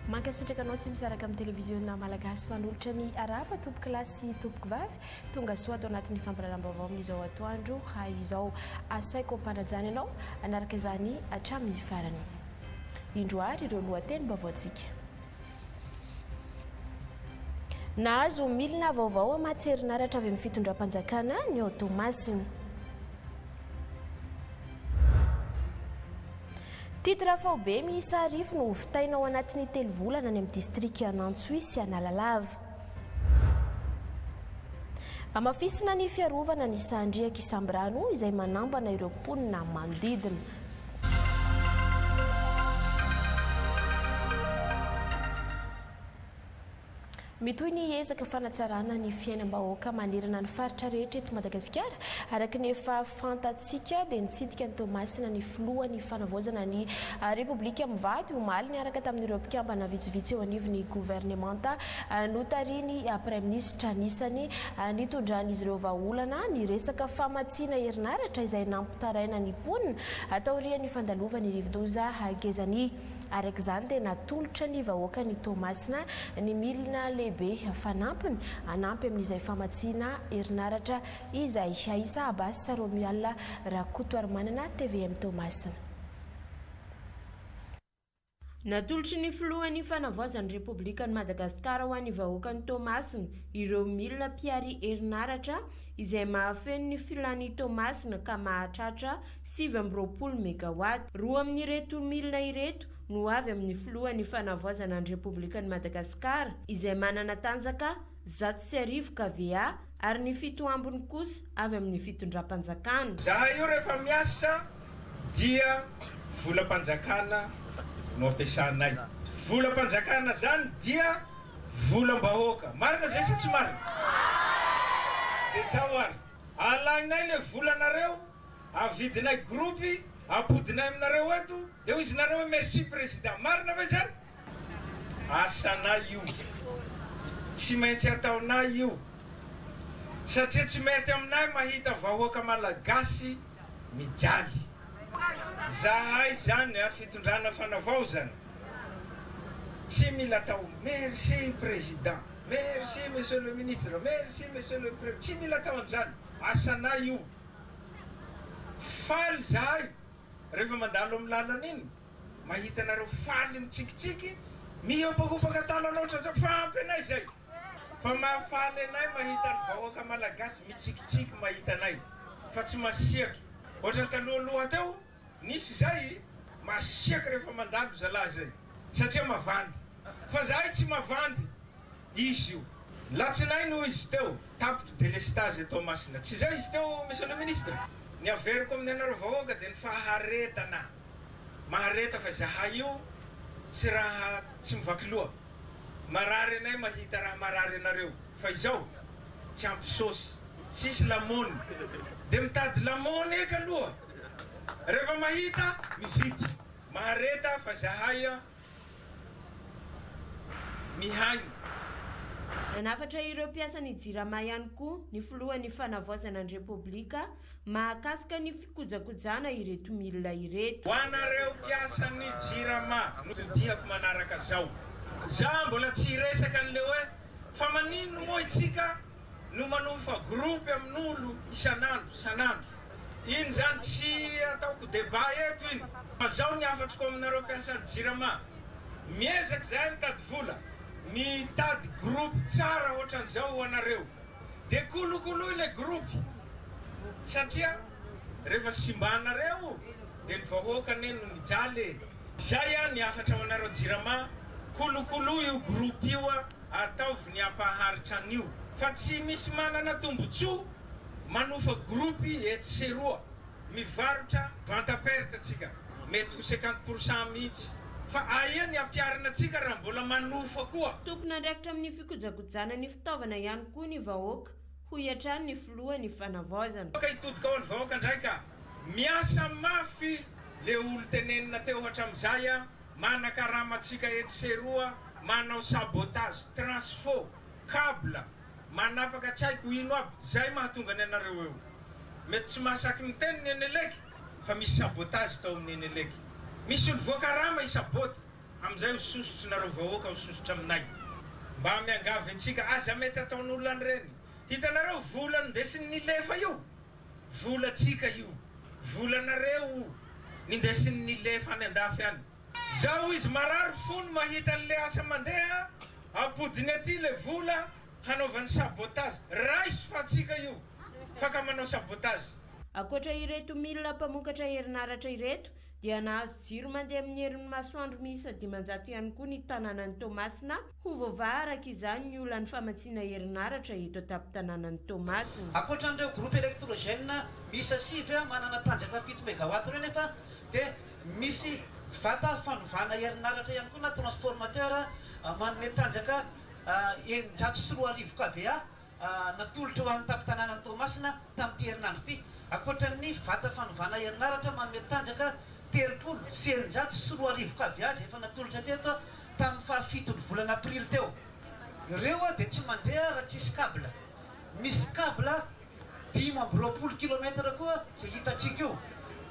Mankasitrakanao tsy misaraka amin'ny televiziona malagasy manolotra ny arapa tompoko lahy sy tompoko vavy tonga soa atao anatin'ny fampilalam-baovao amin'izao atoandro izao asaiko ampanajany ianao anaraka izany hatramin'ny farany. Indroary ireo lohateny-baovaontsika. Nahazo milina vaovao amatserinaratra avy amin'ny fitondram-panjakana ny Tomasina. Titre faobe miisa 10 no vitainao anatin'ny 3 volana any amin'ny distrikt Anantsoy sy Analalava. Amafisina ny fiarovana ny sandriaka Isambrano izay manambana ireo mponina manodidina. Mitoy ny ezaka fanatsarana ny fiainam-bahoaka manerana ny faritra rehetra eto Madagasikara araka ny efa fantatsika dia nitsidika ny Tomasina ny filohan'ny fanavaozana ny Repoblika mivady omaly niaraka tamin'ireo mpikambana vitsivitsy eo anivon'ny gouvernemanta notariany praiminisitra anisany nitondran'izy ireo vahaolana ny resaka famatsiana herinaratra izay nampitaraina ny mponina ataorian'ny fandalovany rivodoza Gezany. Araka izany dia natolotra ny vahoaka ny Tomasina ny milina lehibe fanampiny anampy amin'izay famatsiana herinaratra izay Aisa Abbas Romial Rakotoarimanana TVM Tomasina. Natolotry ny filohan'ny fanavaozan'ny Repoblikan'i Madagasikara ho an'ny vahoakan'ny Tomasina ireo milina mpiary herinaratra izay mahafeno ny filan'ny Tomasina ka mahatratra 720 megawatt. Roa amin'ireto milina ireto no avy amin'ny filohan'ny fanavaozana ny Repoblikan'i Madagasikara izay manana tanjaka 110 kVA ary ny 7 ambiny kosa avy amin'ny fitondram-panjakana. Zaho io rehefa miasa dia volam-panjakana no ampiasanay. Volam-panjakana zany dia volam-bahoaka. Marina zay sa tsy marina? Dia zao ary alainay le volanareo avidinay grupy apodinay aminareo eto dia ho izy nareo merci président. Marina ve zany? Asanay io, tsy maintsy ataonay io satria tsy mety aminay mahita vahoaka malagasy mijaly. Zahay zany fitondrana fanavaozana tsy mila atao merci président, merci monsieur le ministre, merci monsieur le président, tsy mila atao an'izany. Asanay io. Faly zahay rehefa mandalo amin'ny lalana iny mahita nareo faly mitsikitsiky mihopakopaka tananao ohatratra fampy anay zay. Fa mahafaly anay mahita ny vahoaka malagasy mitsikitsiky mahita anay fa tsy masiaky. Ohatra talohaloha teo nisy zay masiaky rehefa mandalo zalahy zay satria mavandy. Fa zahay tsy mavandy izy io. Latsinainy no izy teo tapitry délestage Tomasina. Tsy zay izy teo monsieur le ministre. Ny averiko amin'ny anareo vahoaka dia ny faharetana. Mahareta fa zahay io tsy raha tsy mivaky loha. Marary anay mahita raha marary anareo. Fa izao tsy ampy sosy, sisy lamony. Dia mitady lamony eka aloha. Rehefa mahita mividy. Mahareta fa zahay mihainy. Nanafatra ireo mpiasan'ny Jirama ihany koa ny filohan'ny fanavaozana ny Repoblika mahakasika ny fikojakojana ireto milina ireto. Ho anareo mpiasan'ny Jirama notodihako manaraka zao. Za mbola tsy resaka an'le hoe fa manino moa itsika no manofa grupy amin'olo isanandro. Iny zany tsy ataoko débat eto iny. Fa zao ny afatriko aminareo mpiasan'ny Jirama. Miezaky zahay mitady vola. Mitady groupe tsara ohatran'izao ho anareo. Dia kolokoloy le groupe. Satria rehefa simbanareo dia ny vahoaka neny no mijaly. Zay ny afatra ho anareo Jirama. Kolokoloy io groupe io ataovy ny ampaharitra an'io. Fa tsy misy manana tombotsoa manofa groupe etseroa mivarotra vente perte tsika mety ho 50% mihitsy. Fa aia ny ampiarina tsika raha mbola manofa koa. Tompona andraikitra amin'ny fikojakojana ny fitaovana ihany koa ny vahoaka ho hiatrany ny filohan'ny fanavaozana. Ka hitodika ao ny vahoaka ndraika miasa mafy le olo tenenina teo hatramin'izay manakaramatsika etseroa manao sabotage transfo câble manapaka tsy haiko ino aby zay mahatonga ny anareo eo. Mety tsy mahasaky miteny ny Eneleky fa misy sabotage tao amin'ny Eneleky. Misy olo voakarama isaboty amin'izay hososotry nareo vahoaka hososotry aminay mba miangavy antsika aza mety ataon'olona any reny hitanareo vola nindesiny nilefa io volatsika io volanareo nindesiny nilefa any andafy any zaho izy marary fony mahita an'le asa mandeha apodiny aty le vola hanaovany sabotage raisy fa atsika io fa ka manao sabotage. Ankoatra ireto milina mpamokatra herinaratra ireto dia nahazo jiro mandeha amin'ny herin'ny masoandro miisa 500 ihany koa ny tanànan'ny Toamasina ho voavaha araka izany ny olan'ny famatsiana herinaratra eto an-tampon-tanànan'ny Toamasina. Ankoatran'ireo groupe électrogène miisa 6 manana tanjaka 7 mégawatt ireo nefa dia misy vata fanovana herinaratra ihany koa na transformateur manome tanjaka 904 kVA natolotra ho an'ny tampon-tanànan'ny Toamasina tamin'ity herinandro ity. Ankoatran'ny vata fanovana herinaratra manome tanjaka 304 kVA zay efa natolotra teto tamin'ny fahafitony volana aprily teo. Ireo dia tsy mandeha raha tsisy câble. Misy câble 520 km koa zay hitantsika io.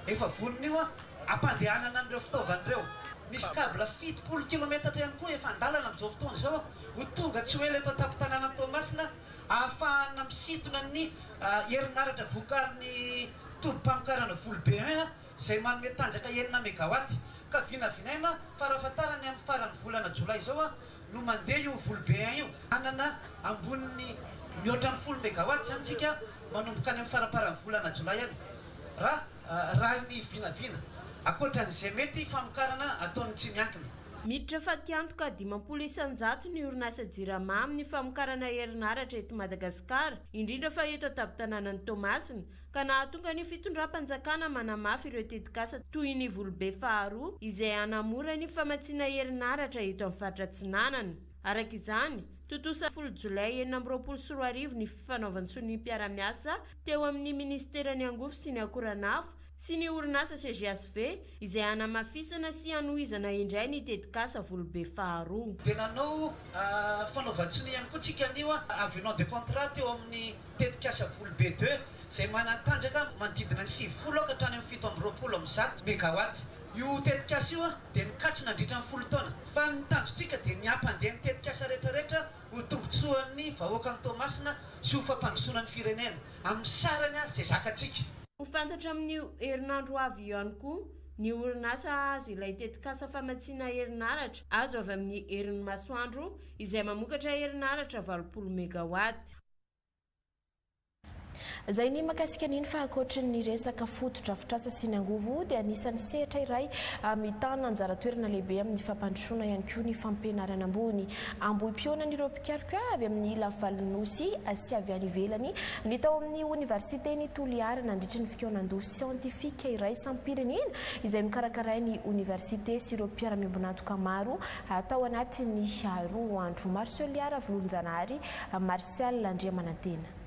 Efa vonona io ampandehanana an'ireo fitaovan'ireo. Misy câble 70 km ihany koa efa andalana amin'izao fotoana izao ho tonga tsy hoe eto an-tampon-tanànan'ny Toamasina ahafahana misintona ny herinaratra vokarin'ny tobim-pamokarana volo-be zay manome tanjaka 9 mégawatt ka vinavinaina farafatarany amin'ny faran'ny volana jolay izao no mandeha io volo-be io anana amboniny mihoatra ny 10 mégawatt zany tsika manomboka any amin'ny faraparan'ny volana jolay any raha ny vinavina ankoatran'izay mety famokarana ataony tsy miankina. Miditra fa tiantoka 500 isanjato ny orinasa Jirama amin'ny famokarana herinaratra eto Madagasikara, indrindra fa eto an-tampon-tanànan'ny Toamasina, ka nahatonga ny fitondram-panjakana manamafy ireo tetikasa toy ny Volobe faharoa izay hanamora ny famatsiana herinaratra eto amin'ny faritra Atsinanana. Araka izany, totosa 10 Jolay 2024 ny fifanaovantsony mpiara-miasa teo amin'ny ministeran'ny angofo sy ny akoranafo sy ny orinasa CGSV izay hanamafisana sy hanohizana indray ny tetikasa Volobe faharoa. Dia nanao fanaovantsony ihany koa tsika anio avenant de contrat teo amin'ny tetikasa Volobe 2 zay manatanjaka manodidina ny 70 ka hatrany amin'ny 720 mégawatt. Io tetikasa io dia nikatso nandritra ny 10 taona fa ny tanjontsika dia ny ampandeha ny tetikasa rehetrarehetra ho tombotsoan'ny vahoakan'ny Toamasina sy ho fampandrosoana ny firenena amin'ny sarany izay zakantsika. Ho fantatra amin'ny herinandro avy ihany koa ny orinasa azo ilay tetikasa famatsiana herinaratra azo avy amin'ny herin'ny masoandro izay mamokatra herinaratra 20 mégawatt. Zay ny makasika niny fa ankoatra ny resaka fotodrafitrasa sy ny angovo dia anisan'ny sehatra iray mitana anjara toerana lehibe amin'ny fampandrosoana ihany koa ny fampianarana ambony ambohi-pionan'ireo mpikaroka avy amin'ny lavalnosy sy avy any ivelany ny tao amin'ny oniversitény Toliara nandritra ny fikionan-doha siantifika iray sampirenena izay mikarakaray ny oniversité sy ireo mpiara-miambonantoka maro tao anatin'ny roa andro. Marceliara Volonjanary, Martial Andriamanantena.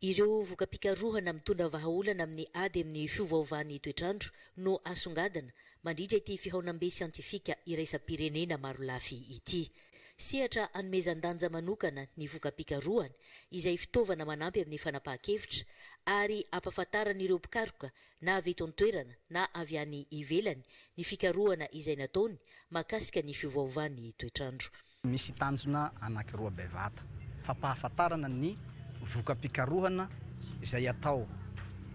Ireo vokapikarohana mitondra vahaolana amin'ny ady amin'ny fiovaovan'ny toetrandro no asongadana mandritra ity fihaonam-be siantifika iraisam-pirenena maro lafy ity. Sehatra anomezan-danja manokana ny vokapikarohana izay fitaovana manampy amin'ny fanapahan-kevitra ary ampahafantaran'ireo mpikaroka na avy eto an-toerana na avy any ivelany ny fikarohana izay nataony makasika ny fiovaovan'ny toetrandro. Misy tanjona anankiroa bevata fampahafantarana ny vokapikarohana izay atao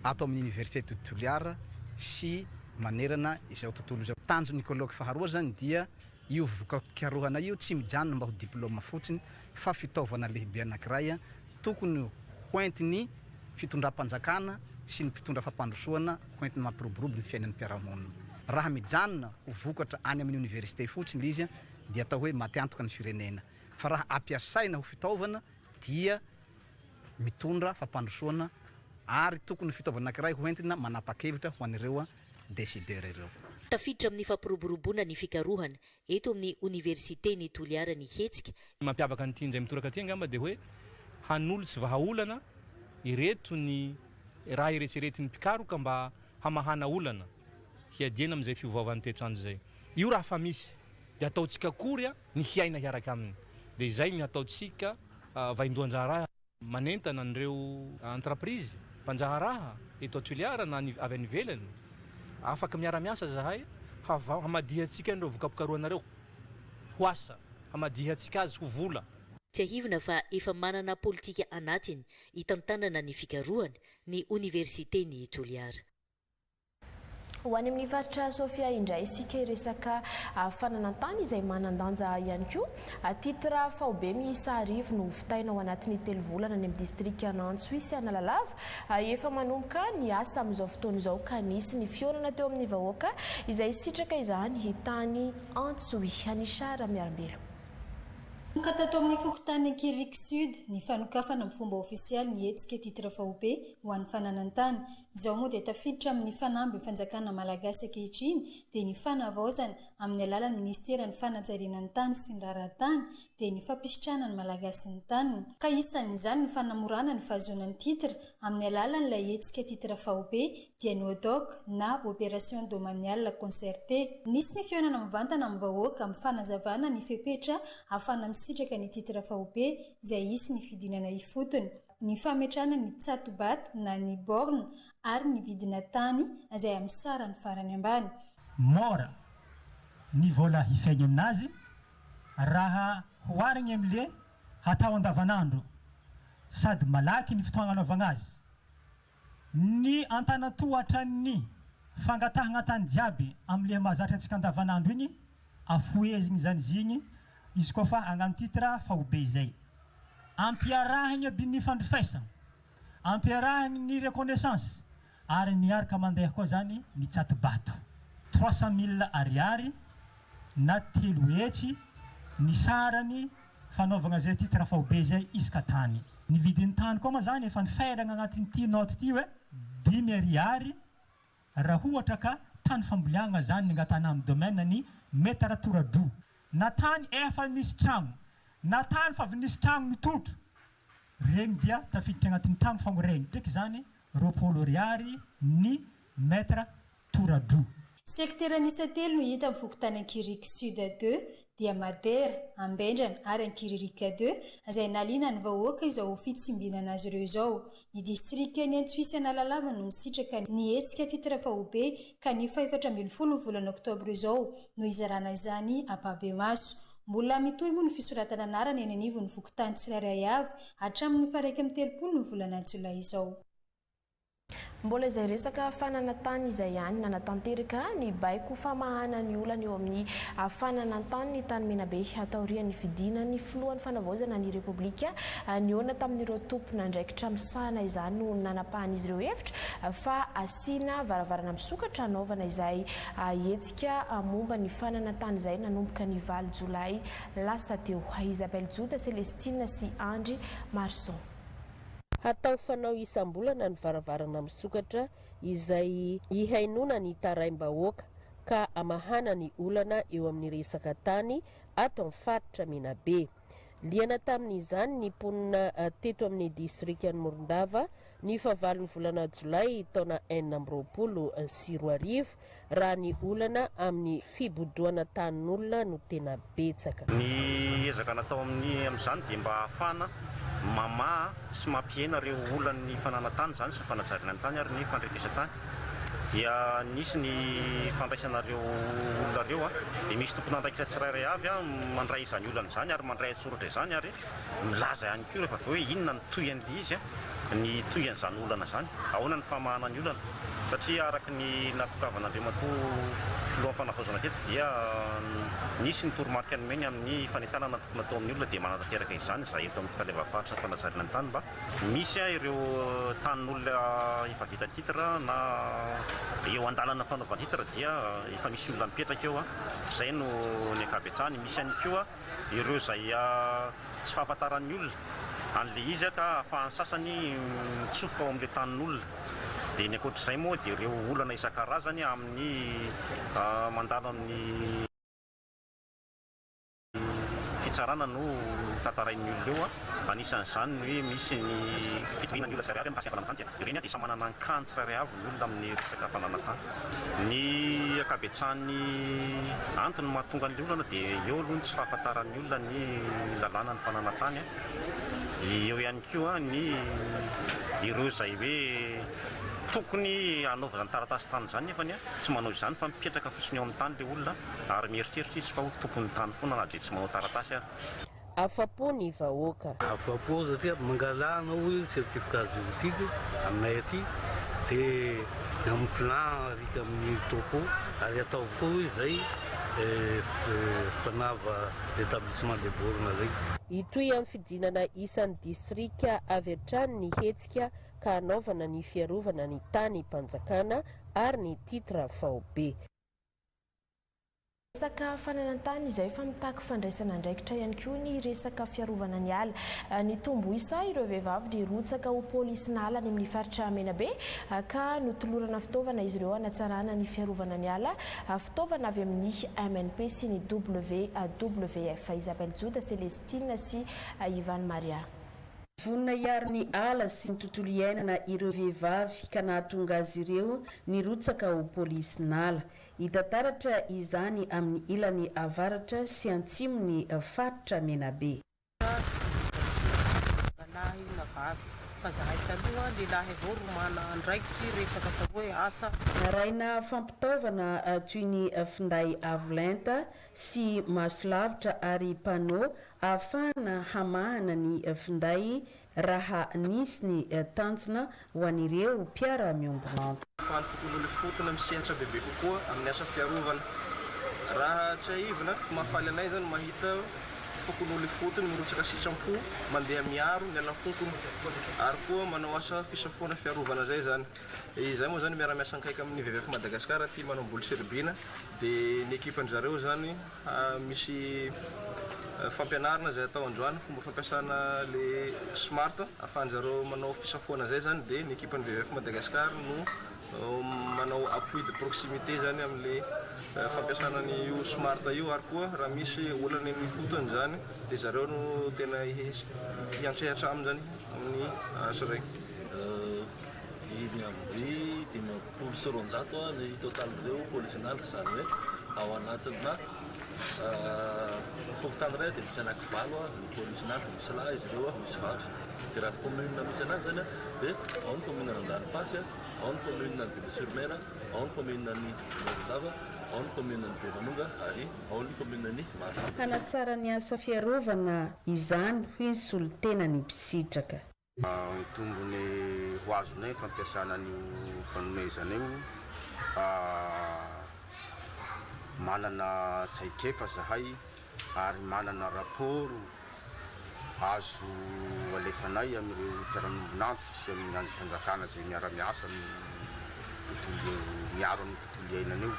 amin'ny Université de Toliara sy manerana izao tontolo izao. Tanjony kolôky faharoa zany dia io vokapikarohana io tsy mijanona mba ho diplôma fotsiny fa fitaovana lehibe anankiray tokony hoentiny fitondram-panjakana sy ny mpitondra fampandrosoana hoentiny mampiroborobo ny fiainan'ny mpiara-monina. Raha mijanona ho vokatra any amin'ny université fotsiny izy dia atao hoe matiantoka ny firenena. Fa raha ampiasaina ho fitaovana dia mitondra fampandrosoana ary tokony fitaovana anankiray hoentina manapa-kevitra ho an'ireo décideur ireo. Tafiditra amin'ny fampiroboroboana ny fikarohana eto amin'ny Université ny Toliara ny Hetsika. Mampiavaka ny tianjay mitoraka aty angamba dia hoe hanolotsy vahaolana ireto ny raha iretseretin'ny mpikaroka mba hamahana olana hiadiana amin'izay fiovaovan'ny toetrandro zay. Io raha fa misy dia ataontsika kory ny hiaina hiaraka aminy. Dia izay ny ataontsika vaindohan-jaharaha manentana an'ireo entreprise mpanjaharaha eto Toliara na avy any ivelany afaka miara-miasa zahay hamadihantsika ireo vokapokaroanareo ho asa hamadihantsika azy ho vola. Tsy ahivina fa efa manana politika anatiny hitantanana ny fikarohany ny Universiteny Toliara. Ho any amin'ny faritra Sofia indray isika resaka fananantany izay manandanja ihany koa. Titra faobe miisa 10 no vitaina ao anatin'ny 3 volana any amin'ny distrika Antsohihy Analalava. Efa manomboka ny asa amin'izao fotoana izao ka nisy ny fiorana teo amin'ny vahoaka izay sitraka izany hitany Antsohihy. Anisara Miarambelo. Katato amin'ny fokotany Kirik Sud ny fanokafana amin'ny fomba ofisialy ny hetsika titra faobe ho an'ny fananantany. Izao moa dia tafiditra amin'ny fanamby fanjakana malagasy ankehitriny dia ny fanavaozana amin'ny alalan'ny ministera ny fanajariana ny tany sy ny raratany dia ny fampisitrana ny malagasy ny taniny. Ka isan'izany ny fanamorana ny fahazoana ny titra amin'ny alalan'ilay hetsika titra faobe dia ny ODOC na opération domaniale concertée. Nisy ny fionana mivantana amin'ny vahoaka amin'ny fanazavana ny fepetra afana sitraka ny titra faobe izay isy ny fidinana ifotony, ny fametrana ny tsatobato na ny borne ary ny vidina tany izay amin'ny sara ny farany ambany. Mora ny vola hifaigny aminazy raha hoarigny amin'le hatao andavanandro sady malaky ny fotoagna anaovagna azy. Ny antanatohatra ny fangatahana tany jiaby amin'le mahazatra antsika andavanandro igny afoezigny zany zigny izy koa fa agnano titra faobe izay. Ampiarahigny aby ny fandrifesana, ampiarahigny ny reconnaissance ary niaraka mandeha koa zany ny tsatobato 300,000 ariary na 3 hetsy ny sarany fanaovagna zay titra faobe zay isaka tany. Ny vidin'ny tany koa ma zany efa niferagna agnatin'ity note ty hoe 10 ariary raha ohatra ka tany famboliagna zany ny angatana amin'ny domaine ny metara toradro. Na tany efa misy tragno, na tany fa nisy tragno mitotro, regny dia tafiditra agnatin'ny tragno fogna regny. Ndraiky zany 20 ariary ny metra toradro. Sektera miisa 3 no hita amin'ny fokotany Ankiririka Sud 2 dia Madera, Ambendrana ary Ankiririka 2 izay naliana ny vahoaka izao ho fitsimbinana azy ireo izao. Ny distrika ny Antsohihy Analalava no misitraka ny hetsika titra faobe ka ny 14 volana Oktobra izao no izarana izany a Babemaso. Mbola mitohy moa ny fisoratana anarany eny anivon'ny fokotany tsirairay avy hatramin'ny 30 volana Jolay izao. Mbola izay resaka fananantany izay ihany nanatanteraka ny baiko famahana ny olana eo amin'ny fananantany ny tany Menabe ataorian'ny fidina ny filohan'ny fanavaozana ny Repoblika niona tamin'ireo tompona ndraikitra misana izany no nanapahan'izy ireo hevitra fa asiana varavarana misokatra anaovana izay hetsika momba ny fananantany izay nanomboka ny 9 Jolay lasa teo. Isabelle Djouda, Celestine sy Andry Marson. Hatao fanao isam-bolana ny varavarana misokatra izay ihainona ny taraim-bahoaka ka amahana ny olana eo amin'ny resaka tany ato amin'ny faritra Menabe. Liana tamin'izany ny ponina teto amin'ny distrika ny Morondava ny fahavalon'ny volana Jolay taona 2024 raha ny olana amin'ny fibodoana tanin'olona no tena betsaka. Ny ezaka natao amin'izany dia mba hafana mama sy mampiena reo olan'ny fananantany zany sy fanajariana ny tany ary ny fandrefesa-tany dia nisy ny fandraisanareo olona reo dia misy tompona andraikitra tsirairay avy mandray izany olana zany ary mandray atsoratra izany ary milaza ihany koa rehefa hoe inona ny toyan'le izy ny toyan'izany olana zany ahoana ny famahana ny olana satria araka ny natokavanaandriamatoa filohan'ny fanavaozana teto dia nisy ny toromarika nomeny amin'ny fanentanana tokony atao amin'ny olona dia manantanteraka izany za eto amin'ny fitalevam-paritra ny fanajariana ny tany mba misy ireo tanin'olona efa vita titra na eo andalana fanaovana titra dia efa misy olona mipetraka eo izay no ny ankabetsahany. Misy ihany koa ireo izay tsy fahafantaran'ny olona an'le izy ka ahafahany sasany mitsofoka ao amin'le tanin'olona dia ny ankoatr'izay moa dia ireo olana isan-karazany amin'ny mandalo amin'ny fitsarana no tantarain'ny olona eo anisan'izany ny hoe misy ny fitorianany olona tsirairay amin'ny fananantany dia ireny dia samy manana ny kany tsirairay avy ny olona amin'ny resaka fananantany. Ny ankabetsahan'ny antony mahatonga an'ilay olana dia eo aloha ny tsy fahafantaran'ny olona ny lalàna ny fananantany eo ihany koa ny ireo izay hoe tokony anaovana taratasy tany zany nefany tsy manao izany fa mipetraka fotsiny eo amin'ny tany le olona ary mieritreritra izy fa tokony tany foana na dia tsy manao taratasy ary. Afapo ny vahoaka. Afapo satria mangalana hoe certificat juridique aminay aty dia amin'ny plan rika amin'ny topo ary ataovy koa hoe zay fanava l'établissement de borna zay. Itoy amin'ny fidinana isan'ny distrika avy hatrany ny hetsika ka hanaovana ny fiarovana ny tany mpanjakana ary ny titra vaobe. Resaka fananantany izay efa mitaky fandraisana andraikitra ihany koa ny resaka fiarovana ny ala. Ny tombo isa ireo vehivavy nirotsaka ho polisy nala any amin'ny faritra Menabe ka notolorana fitaovana izy ireo hanatsarana ny fiarovana ny ala, fitaovana avy amin'ny MNP sy ny WWF. Isabelle Jouda, Celestine sy Ivan Maria. Vonina iaro ny ala sy ny tontolo iainana ireo vehivavy ka nahatonga azy ireo nirotsaka ho polisy nala. Hita taratra izany amin'ny ilany avaratra sy antsimony faritra Menabe. Naraina fampitaovana toy ny finday avolenta sy masolavitra ary panneau ahafahana hamahana ny finday raha nisy ny tanjona ho an'ireo mpiara-miombonanto. Ahafahany fokon'olo fotona misehatra bebe kokoa amin'ny asa fiarovana. Raha tsy aivina mahafaly anay zany mahita fokon'olo fotony mirotsaka sitrampo mandeha miaro ny alankonkony ary koa manao asa fisafoana fiarovana zay zany. Izay moa zany miara-miasa akaiky amin'ny VVF Madagasikara ty manao ambolo serbina dia ny ekipan'zareo zany misy fampianarana zay atao androany fomba fampiasana le smart ahafahan'zareo manao fisafoana zay zany dia ny ekipan'ny VVF Madagasikara no manao appui de proximité zany amin'le fampiasana ny smart io ary koa raha misy olana ny fotony zany dia zareo no tena hiantsehatra aminy zany amin'ny asa raiky. Dimy amby 500 ny totalireo polisinala zany hoe ao anatina fokotany ray dia misy anankivalo ny polisinala misy lahy izy ireo misy vavy. Dia raha commune misy anazy zany dia ao ny commune Randanipasy, ao ny commune ny Bebe-sur-Mer, ao ny commune ny Morodava, ao ny commune ny Benonga ary ao ny commune ny Marina. Hanatsara ny asa fiarovana izany hoy ny solitena ny mpisitraka. Ny tombony ho azonay fampiasana an'io fanomezana io manana tsaikefa zahay ary manana raporo azo alefanay amin'ireo mpiara-miombonanto sy amin'ny androm-panjakana zay miara-miasa miaro amin'ny tontolo iainana io.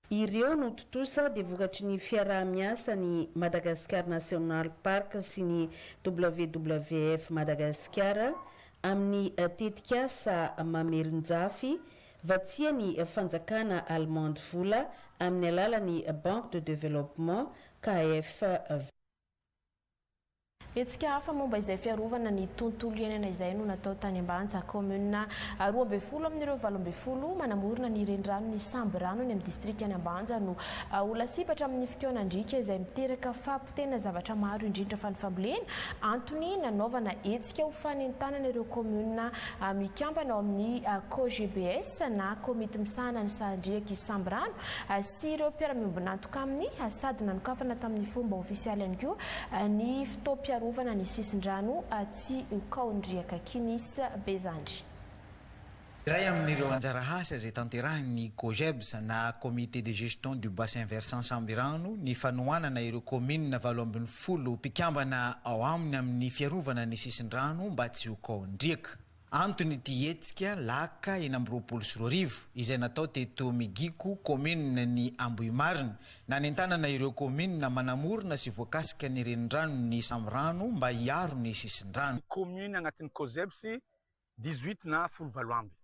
Ireo no totosa dia vokatry ny fiaraha-miasa ny Madagascar National Park sy ny WWF Madagasikara amin'ny tetikasa mamerin-jafy vatsia ny fanjakana allemande vola amin'ny alalan'ny Banque de Développement KFV. Etsika hafa momba izay fiarovana ny tontolo iainana izay no natao tany Ambanja commune 12 amin'ireo 12 manamorona ny renirano ny samby rano ny amin'ny distrika any Ambanja no ola sipatra amin'ny fikoanandrika izay miteraka fampitena zavatra maro indrindra fa ny fambolena antony nanaovana etsika ho fanentanana ireo commune mikampana ao amin'ny COGBS na komity misahana ny sandriaky samby rano sy ireo mpiara-miombonanto kaminy sady nanokafana tamin'ny fomba ofisialy ihany koa ny fitaom-piarovana ny sisin-drano tsy kaondriaka kinis bezandry. Iray amin'ireo anjara asa izay tanterahiny COGEBS na comité de gestion du bassin versant Sambirano ny fanohanana ireo commune 12 mpikambana ao aminy amin'ny fiarovana ny sisin-drano mba tsy ho kaondriaka. Antony ty etsika laka 20 izay natao teto Migiko commune ny Ambohimarina nanentanana ireo commune manamorona sy voakasika ny renirano ny Sambrano mba hiaro ny sisin-drano. Commune agnatin'ny COGEBS 18 na 17 amby.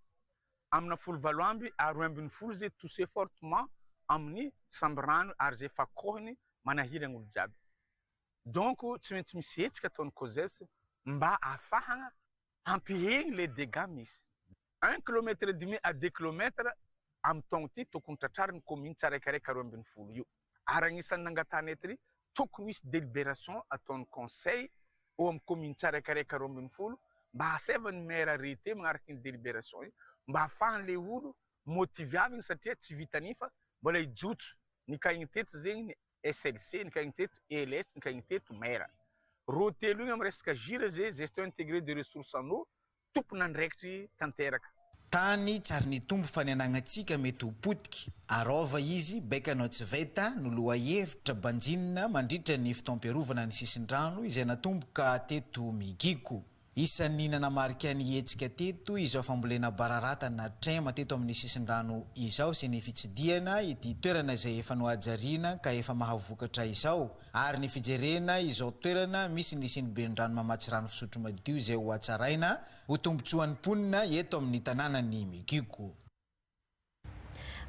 Amina 17 amby ary 12 zay touché fortement amin'ny Sambrano ary zay fakohiny manahira gn'olo jiaby. Donc tsy maintsy misy etsika ataon'ny COGEBS mba ahafahana ampihegny les dégâts misy. 1 km et demi à 2 km amin'ny taogno ty tokony tratrariny commune tsaraikaraika 12 io. Ary agnisan'ny nangatana eto ry tokony misy délibération ataon'ny conseil ao amin'ny commune tsaraikaraika 12 mba hasevany maire arrêté magnaraky ny délibération io mba ahafahan'le olo motiviavigny satria tsy vitanifa mbola ijotso ny kaigny teto zegny ny SLC, ny kaigny teto ELS, ny kaigny teto maire. Ro telo igny amy resaka gira zay gestion intégrée de ressources en eau tompona andraikitry tanteraka. Tany tsary ny tombo fanenagnatsika mety ho potiky arova izy baikanao tsy veta no lohahevitra banjinina mandritra ny fitompiarovana ny sisin-drano izay natomboka teto Migiko. Isan'ny nanamarika ny hetsika teto izao fambolena bararata na trema teto amin'ny sisin-drano izao sy ny fitsidiana ity toerana izay efa nohajariana ka efa mahavokatra izao ary ny fijerena izao toerana misy ny siniben'rano mamatsy rano fisotro madio izay ho hatsaraina ho tombotsoan'ny mponina eto amin'ny tanànany Migiko.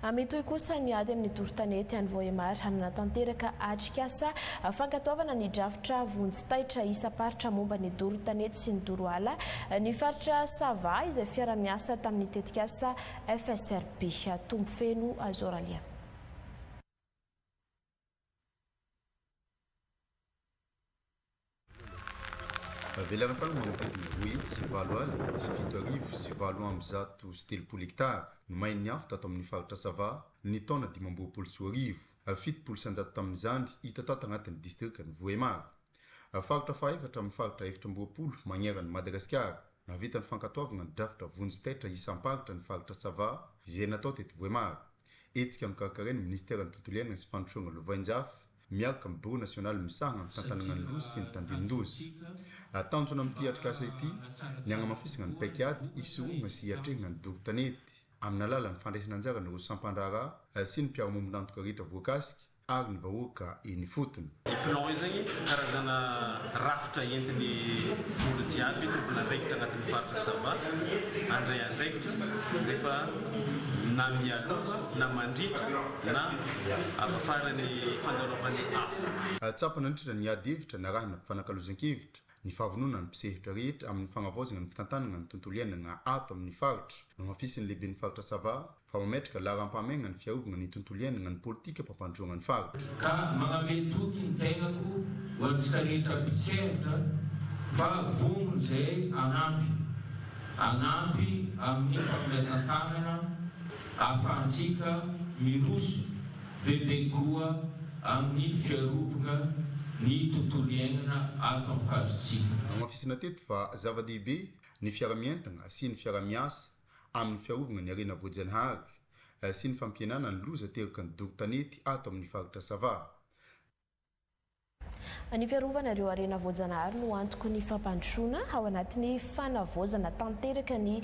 Metoy kosa ny ady amin'ny dorotanety any Voemary hanana tanteraka atrikasa fankatoavana ny drafitra vonjitaitra isa-paritra momba ny dorotanety sy ny doroala ny faritra Sava izay fiara-miasa tamin'ny tetikasa FSRP tombo feno Azoralia. Velana tany manodidina roy sy valo aly sy fito arivo sy valo amby zato sy telopolo hektara no mainy afo tato amin'ny faritra Sava ny taona 2024 fitopolo isanjato tamin'izany hita tato agnatin'ny distrikta ny Voemary. Faritra fahaefatra amin'ny faritra efatra amby roapolo magneran'ny Madagasikara navita ny fankatoavana ny drafitra vonjitaitra isam-paritra ny faritra Sava izay natao teto Voemary. Etsika mikarakaraina ny ministera ny tontolo iainana sy fandrosoana lovain-jafy miaraka amin'ny bureau national misahana amin'ny tantanana ny lozy sy ny tandinin-dozy. Tanjona amin'ity atrikasa ity ny agnamafisana ny paikiady isorona sy hiatrehana ny dorotanety amin'ny alalan'ny fandraisana anjara ny rosampandrara sy ny mpiara-mombonantoka rehetra voakasika ary ny vahoaka eny fotony. Plan io zegny karazana rafitra entin'ny olo jiaby tompona andraikitra agnatin'ny faritra Sava andray andraikitra rehefa na mialova na mandritra na afafarany fandarovany afo. Tsapana ndratra ny ady hevitra na rahina fanakalozan-kevitra ny fahavonona ny mpisehitra rehetra amin'ny fagnavaozana ny fitantanana ny tontolo iainana ato amin'ny faritra no mafisin'ny lehibe ny faritra Sava fa mametraka laharam-pahamaiana ny fiarovana ny tontolo iainana ny politika mpampandroana ny faritra. Ka magname toky ny tegnako ho antsika rehetra mpisehatra fa vonogno zay agnampy amin'ny fampiasam-tanana ahafahantsika miroso bebe koa amin'ny fiarovana ny tontolo iainana ato amin'ny faritsika. Mafisina teto fa zava-dehibe ny fiara-mientana sy ny fiara-miasa amin'ny fiarovana ny arena voajanahary sy ny fampienana ny loza teraka ny dorotanety ato amin'ny faritra Sava. Ny fiarovana ireo arena voajanahary no antoko ny fampandrosoana ao anatin'ny fanavaozana tanteraka ny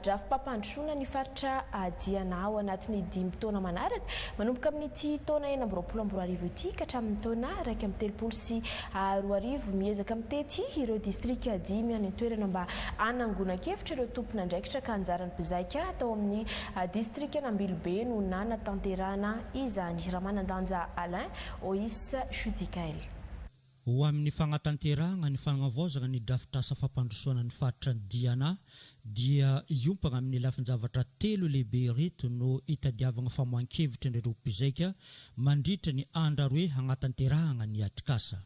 drafim-pampandrosoana ny faritra Diana ao anatin'ny 5 taona manaraka manomboka amin'ity taona 2024 ity ka hatramin'ny taona 2030 sy 2024 miezaka mitety ireo distrika 5 any toerana mba anangonakevitra ireo tompona andraikitra ka anjaran'ny mpizaika atao amin'ny distrika n'Ambilobe no nanatanterahana izany. Ramanandanja Alain Ois Chudikael. Ho amin'ny fagnatanterahana ny fagnavaozana ny drafitra fampandrosoana ny faritra Diana dia iompagna amin'ny lafin-javatra telo lehibe reto no itadiavagna famohan-kevitra ireo mpizaika mandritra ny andraroe hagnatanterahana ny atrikasa.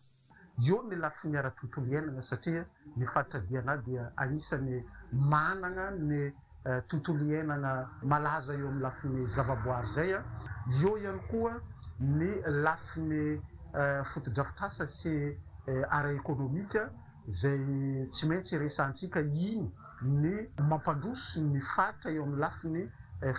Io ny lafiny ara-tontolo iainana satria ny faritra Diana dia anisany manana ny tontolo iainana malaza eo amin'ny lafiny zavaboary zay. Io ihany koa ny lafiny fotodrafitrasa sy ara-ekonomika zay tsy maintsy resantsika iny ny mampandroso ny faritra eo amin'ny lafiny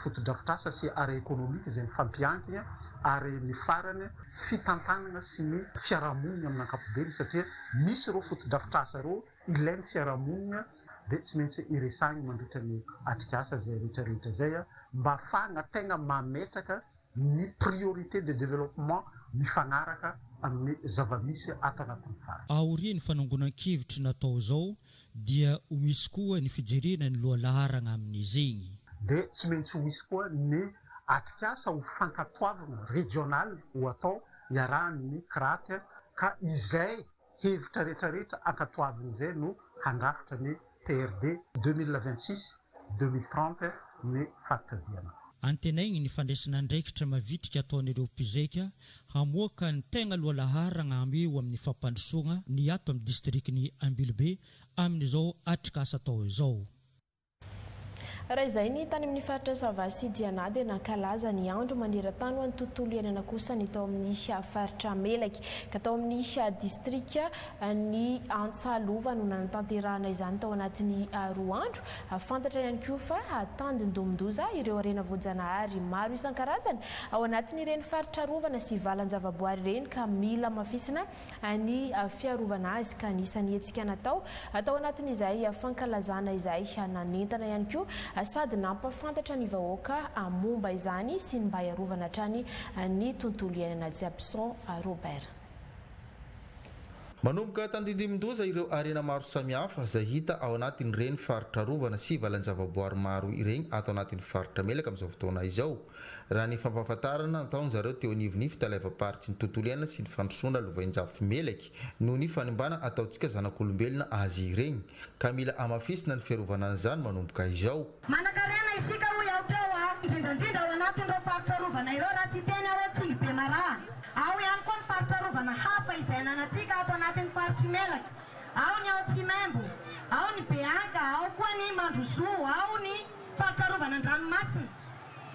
fotodrafitrasa sy ara-ekonomika zay mifampiankina ary ny farany fitantanana sy ny fiarahamonina amin'ny ankapobeny satria misy ireo fotodrafitrasa ireo ilain'ny fiarahamonina dia tsy maintsy iresagny mandritra ny atrikasa zay rehetrarehetra zay mba ahafahana tegna mametraka ny priorité de développement mifagnaraka amin'ny zavamisy ato anatin'ny faritra. Aorian'ny fanangonan-kevitra natao zao dia misy koa ny fijerena ny lohalarana amin'izegny. Dia tsy maintsy misy koa ny atrikasa ho fankatoavana régional ho atao iarahan'ny kiraty ka izay hevitra rehetrarehetra ankatoavana izay no handrafitra ny PRD 2026-2030 ny faritra Diana. Antenaigny ny fandraisana andraikitra mavitrika ataon'ireo mpizaika hamoaka ny tegna lohalaharana ameo amin'ny fampandrosoana ny ato amin'ny distrikny Ambilobe amin'izao atrikasa atao izao. raha izay ny tany amin'ny faritra Savasy Diana dia nankalaza ny andro maneran-tany ho an'ny tontolo iainana kosa ny tao amin'ny faritra Melaky ka tao amin'ny distrika ny Antsalova no nanatanterahana izany tao anatin'ny 2 andro. Fantatra ihany koa fa tandin-domondoza ireo arena voajanahary maro isan-karazany ao anatin'ireny faritra rovana sy valan-javaboary ireny ka mila mafisina ny fiarovana azy ka anisany hetsika natao atao anatin'izay fankalazana izay nanentana ihany koa sady nampafantatra ny vahoaka momba izany sy ny mba hiarovana hatrany ny tontolo iainana jiaby. Robert. Manomboka tandindimdoza ireo arena maro samihafa izay hita ao anatin'ireny faritra rovana sy valan-javaboary maro ireny ato anatin'ny faritra Melaka amin'izao fotoana izao. Raha ny fampahafantarana nataony zareo teo anivon'ny fitalevam-paritsy ny tontolo iainana sy ny fandrosoana lovain-jafy Melaky noho ny fanimbana ataontsika zanak'olombelona azy ireny ka mila amafisina ny fiarovana an'izany manomboka izao. Manan-karena isika ho iaoteo indrindrandrindra ao anatin'ireo faritra rovana ireo raha tsy teny hoe tsy be maraha. Ao ihany koa ny faritra rovana hafa izay nanantsika ato anatin'ny faritra Melaky. Ao ny Aotsimembo, ao ny Beaka, ao koa ny Mandrosoa, ao ny faritra rovana Andranomasina.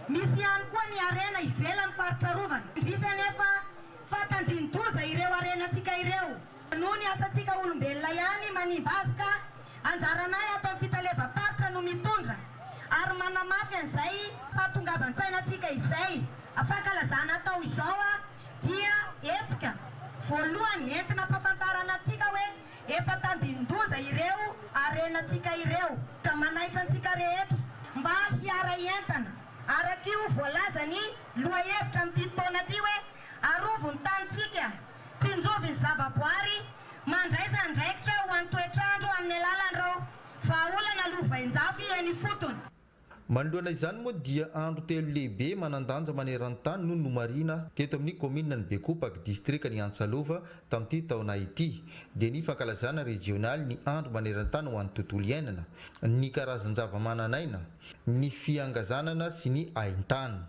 Misy ihany koa ny arena ivelan'ny faritra rovana. Indrisy anefa fatandindroza ireo arenantsika ireo. Noho ny asantsika olombelona ihany manimbazy anjaranay ato amin'ny fitalevam-paritra no mitondra ary manamafy an'izay fahatongavan-tsainantsika izay fankalazana atao izao dia hetsika voalohany entina ampahafantarana antsika hoe efa tandindroza ireo arenantsika ireo ka manaitra antsika rehetra mba hiara entana araka io voalaza ny lohahevitra amin'ity taona ity hoe arovony tanitsika tsinjovy ny zavaboary mandraisa andraikitra ho an'ny toetrandro amin'ny alalan'ireo vahaolana lovain-jafy eny fotony. Manoloana izany moa dia andro telo lehibe manandanja maneran-tany no nomarina teto amin'ny komina ny Bekopaky distrika ny Antsalova tamin'ity taona ity dia ny fankalazana regionaly ny andro maneran-tany ho an'ny tontolo iainana, ny karazan-java-mananaina, ny fiangazanana sy ny haintany.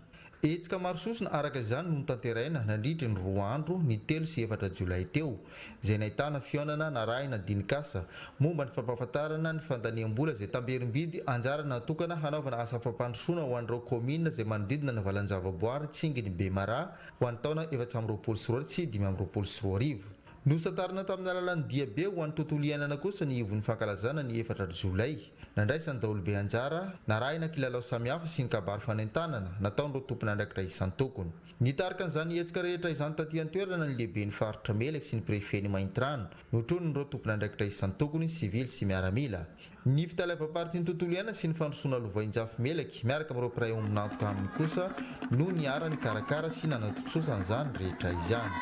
Etsika maro sosona araka izany no tanterahina nandritra ny 2 andro ny 3 sy 4 Jolay teo izay nahitana fionana narahina dinikasa momba ny fampahafantarana ny fandaniam-bola izay tamberim-bidy anjara natokana hanaovana asa fampandrosoana ho an'ireo komina izay manodidina ny valan-javaboary Tsinginy Bemaraha ho an'ny taona 424 sy 524. Nosatarina tamin'ny alalan'ny diabe ho an'ny tontolo iainana kosa ny ivon'ny fankalazana ny 4 Jolay. Nandraisany Daolobe Anjara, narahina kilalao samihafa sy ny kabary fanentanana nataon'ireo tompona andraikitra isan-tokony. Nitarika an'izany hetsika rehetra izany taty an-toerana ny lehiben'ny faritra Melaky sy ny prefeny Maintrano, notronon'ireo tompona andraikitra isan-tokony sivily sy miaramila. Ny fitalevam-paritsy ny tontolo iainana sy ny fandrosoana lovain-jafy Melaky miaraka amin'ireo mpiray ombinantoka aminy kosa no niara ny karakara sy nanatotsosa an'izany rehetra izany.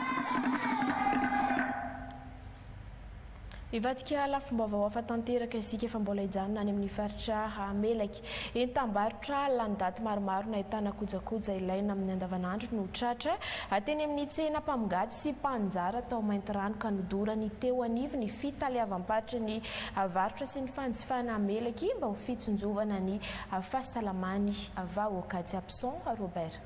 Ivadika lafim-baovao afa-tanteraka isika efa mbola hijanona any amin'ny faritra Melaky. Entam-barotra lan-daty maromaro nahitana kojakoja ilaina amin'ny andavanandro no tratra teny amin'ny tsena mpamongady sy mpanjara tao Maintirano ka nodorany teo anivo ny fitalevam-paritra ny varotra sy ny fanjifana Melaky mba ho fitsonjovana ny fahasalamany vahoaka jiaby. Robert.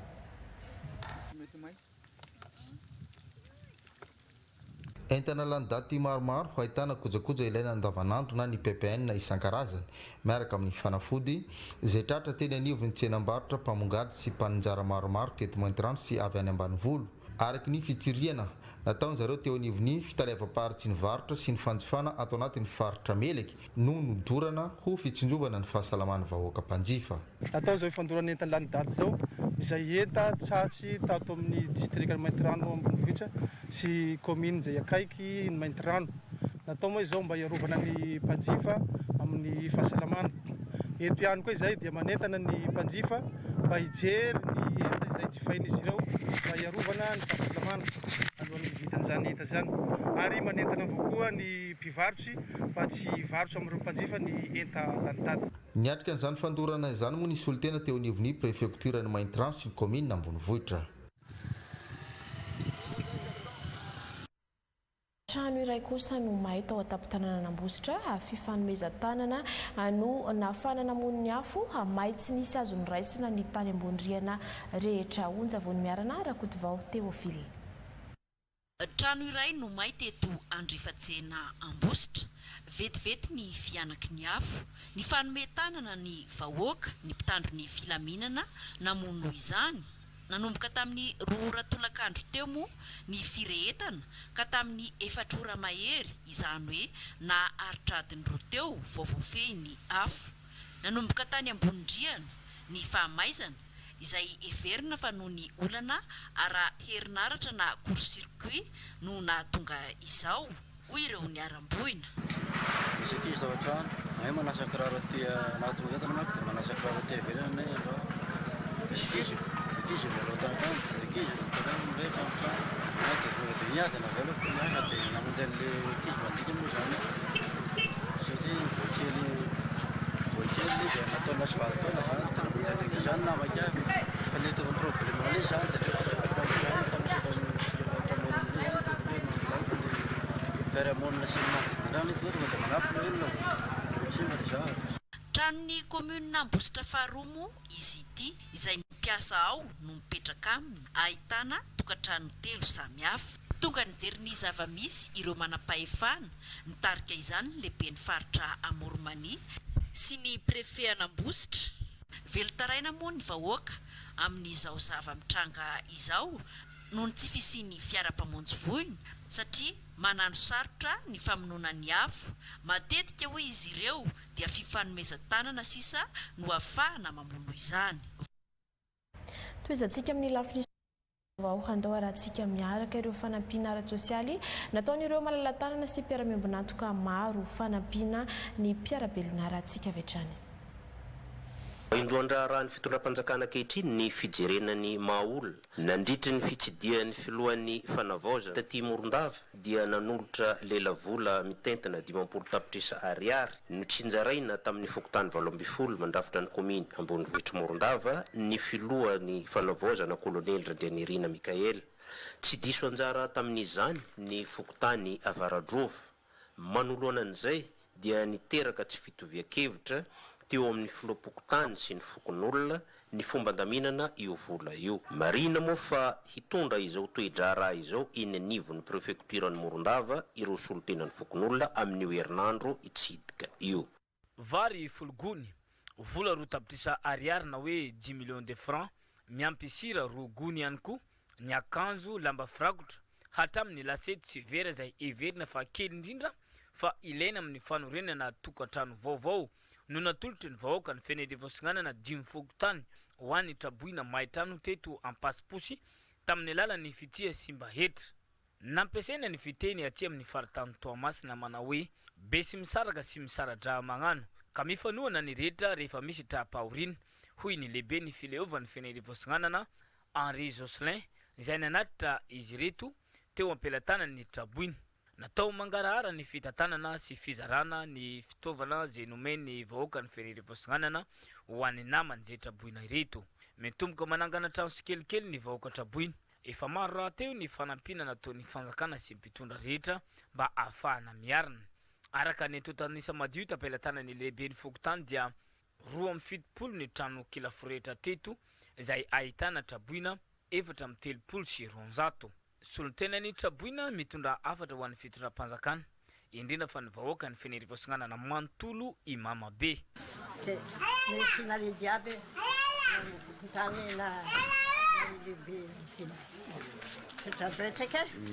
Entana lan-daty maromaro ahitana kojakoja ilaina andavanandro na ny PPN isan-karazany miaraka amin'ny fanafody izay tratra teny anivon'ny tsenam-barotra mpamongady sy mpanjara maromaro teto Maintirano sy avy any ambanivolo. Araky ny fitsiriana nataony zareo teo anivon'ny fitalevam-paritsy ny varotra sy ny fanjifana ato anatin'ny faritra Melaky no nodorana ho fitsinjovana ny fahasalaman'ny vahoaka mpanjifa. Atao zao ifandorana entana lan-daty zao izay enta tsatsy tato amin'ny distrika Maintirano ambonivohitra sy komina izay akaiky ny Maintirano. Natao moa izao mba hiarovana ny mpanjifa amin'ny fahasalamana. Eto ihany koa izay dia manentana ny mpanjifa mba hijery ny enta izay jifain'izy ireo mba hiarovana ny fahasalamana alohan'ny vitan'izany enta zany. Ary manentana avao koa ny mpivarotry mba tsy varotra amin'ireo mpanjifa ny enta lan-daty. Niatrika an'izany fandorana izany moa nisy olon-tena teo anivon'ny prefektiran'ny Maintirano sy ny komina ambonivohitra. Trano iray kosa no mahita ao an-tampon-tanàna Nambositra fifanomezan-tanana no nafanana mon'ny afo may tsy nisy azo niraisina ny tany ambony rihana rehetra. Onjavony miarana Rakotovao Teofily. Trano iray no may teto Andrifatsena Ambositra. Vetivety ny fianaky ny afo, ny fanometanana ny vahoaka, ny mpitandro ny filaminana namono izany. Nanomboka tamin'ny 2 ratolakandro teo moa ny firehetana ka tamin'ny 4 ora mahery izany hoe na aritradiny roa teo vaovofehy ny afo. Nanomboka tany Ambondriana ny fahamaizana izay everina fa noho ny olana ara herinaratra na court-circuit no nahatonga izao hoy ireo ny aramboina. Misy ankizy tao an-trano, mahay manasa kiraro aty anaty entana manko dia manasa kiraro aty everina nay andro. Misy ankizy mialoha tany-trano, ankizy mitanao rehetra amin'ny trano. Dia niady navela miasa dia namonjy an'ilay ankizy madika moa zany. Satria voakely dia natao nasivary taona zany, dia namonjy an'ilay zany namaka avy. Fa ny tokony problème an'ilay zany dia Tranon'ny komuna Ambositra Faharoa izy ity izay mipiasa ao no mipetraka aminy, ahitana tokantrano 3 samihafa. Tonga nijery ny zava-misy ireo manam-pahefana nitarika izany lehibe ny faritra Amoromania sy ny prefet an'Ambositra. Velotaraina moa ny vahoaka amin'izao zava-mitranga izao noho tsy fisian'ny fiara-pamonjy voiny satria manano sarotra ny famonoana ny afo. Matetika hoe izy ireo dia fifanomezan-tanana sisa no ahafahana mamono izany. Toizantsika amin'ny lafiny andao arahantsika miaraka ireo fanampiana ara-tsosialy nataon'ireo malala-tanana sy mpiara-miombonantoka maro fanampiana ny mpiara-belona arahantsika vetrany. Indroandra raha ny fitondram-panjakana ankehitriny ny fijerenany mahaolona nandritry ny fitsidihan'ny filohan'ny fanavaozana taty Morondava dia nanolotra lelavola mitentina 20 tapitrisa ariary notsinjaraina tamin'ny fokotany 12 mandrafitra ny kominy Ambonivohitra Morondava ny filohan'ny fanavaozana kolonely Randrianirina Mikaela. Tsy diso anjara tamin'izany ny fokotany Avaradrova. Manoloana an'izay dia niteraka tsy fitovia-kevitra teo amin'ny filopokotany sy ny fokon'olona ny fomba andaminana io vola io. Marina moa fa hitondra izao toe-draharaha izao eny anivon'ny prefekturan'ny Morondava ireo solotenan'ny fokon'olona amin'io herinandro itsidika io. Vary folgony vola 2 tapitrisa ariary na hoe 10 millions de francs miampy sira 2 gony ihany koa ny akanjo lamba firakotra hatramin'ny lasety sy vera izay everina fa kely indrindra fa ilaina amin'ny fanorenana tokantrano vaovao no natolotry ny vahoaka ny fenedevosignanana 10 fokotany ho an'ny traboina mahitrano teto ampasiposy tamin'ny alalan'ny fitia Simba Hetra. Nampiasaina ny fiteny aty amin'ny faritany Toamasina manao hoe be sy misaraka sy misara-dra magnano ka mifanohana ny rehetra rehefa misy trapaorina hoy ny lehibe ny fileovan'ny fenedevosignanana Henri Jocelyn izay nanatitra izy reto teo ampelantanany ny traboina. Natao mangarahara ny fitantanana sy fizarana ny fitaovana izay nomeny vahoaka ny fenedevosignanana ho an'ny namany izay traboina ireto. Mitomboka manangana trano sy kelikely ny vahoaka traboina. Efa maro raha teo ny fanampiana nataon'ny fanjakana sy mpitondra rehetra mba ahafahana miarina. Araka ny totanisa madio tapelantanany lehibe ny fokotany dia 270 ny trano kilafo rehetra teto izay ahitana traboina 430 sy 900. Solontenany traboina mitondra afatra ho an'ny fitondram-panjakana indrindra fa ny vahoaka ny fenedevosignanana manontolo Imama be.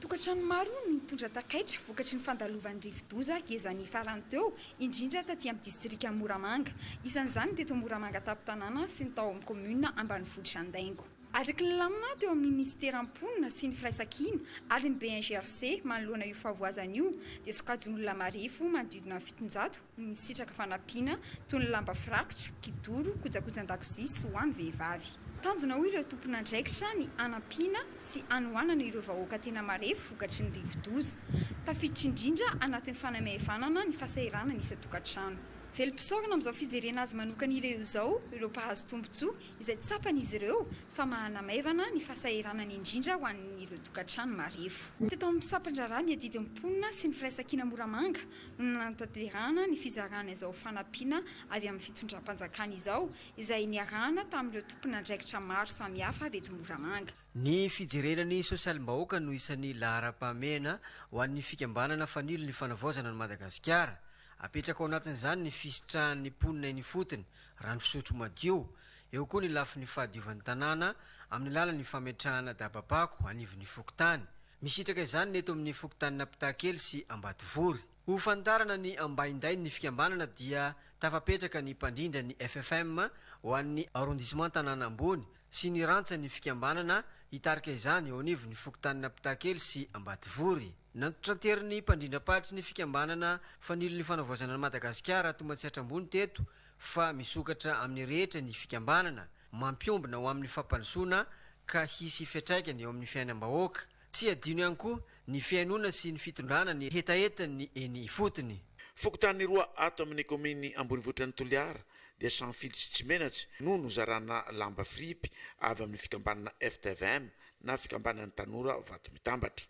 Tokantrano maro no mitondra takaitra vokatry ny fandalovan'ny rivo-doza gezany farany teo indrindra taty amin'ny distrika Moramanga. Isan'izany teto Moramanga tapo-tanàna sy ny tao amin'ny komuna Ambanivohitra Andaingo. Araky ny lamina teo amin'ny ministera amponina sy ny firaisan-kina ary ny BNGRC manoloana io favoazana io dia sokajin'olona marefo manodidina 700 no misitraka fanampiana toy ny lamba firakotra, kidoro, kojakojan-dakozia sy ho an'ny vehivavy. Tanjona ho ireo tompona andraikitra ny anampiana sy anohanana ireo vahoaka tena marefo vokatry ny rivo-doza. Tafiditra indrindra anatin'ny fanamehefanana ny fahasahiranana isan-tokantrano. Velom-pisaorana amin'izao fijerena azy manokana ireo izao ireo mpahazo tombotsoa izay tsapan'izy ireo fa mahanamaivana ny fahasahiranany indrindra ho an'ireo tokantrano marefo. Teto amin'ny mpisampin-draharaha miadidin'ny mponina sy ny firaisan-kina Moramanga no nanantanterahana ny fizarana izao fanampiana avy amin'ny fitondram-panjakana izao izay niarahana tamin'ireo tompona andraikitra maro samihafa avy eto Moramanga. Ny fijerenany sosialim-bahoaka no isan'ny lahara-pahamehana ho an'ny fikambanana fanilo ny fanavaozana ny Madagasikara. Apetraka ao anatin'izany ny fisitrahan'ny mponina eny fotony, rano fisotro madio, eo koa ny lafin'ny fahadiovan'ny tanàna amin'ny alalan'ny fametrahana dabapako anivon'ny fokotany. Misitraka izany neto amin'ny fokotanina Pitakely sy Ambatovory. Ho fantarana ny ambainday ny fikambanana dia tafapetraka ny mpandrindra ny FFM ho an'ny arrondissement tanàna ambony sy ny rantsa ny fikambanana hitarika izany eo anivon'ny fokotanina Pitakely sy Ambatovory. Nantotranterin'ny mpandrindrapatry ny fikambanana fanilo ny fanavaozana ny Madagasikara Tomatsiatra ambony teto fa misokatra amin'ny rehetra ny fikambanana mampiombona ho amin'ny fampandrosoana ka hisy fiatraikany eo amin'ny fiainam-bahoaka. Tsy adino ihany koa ny fiainona sy ny fitondrana ny hetahetany eny fotony. Fokotany roa ato amin'ny kominy ambonivohitran'ny Toliara dia Sanfidy sy Tsimenatsy no nozarana lamba fripy avy amin'ny fikambanana FTVM na fikambanana tanora vato mitambatra.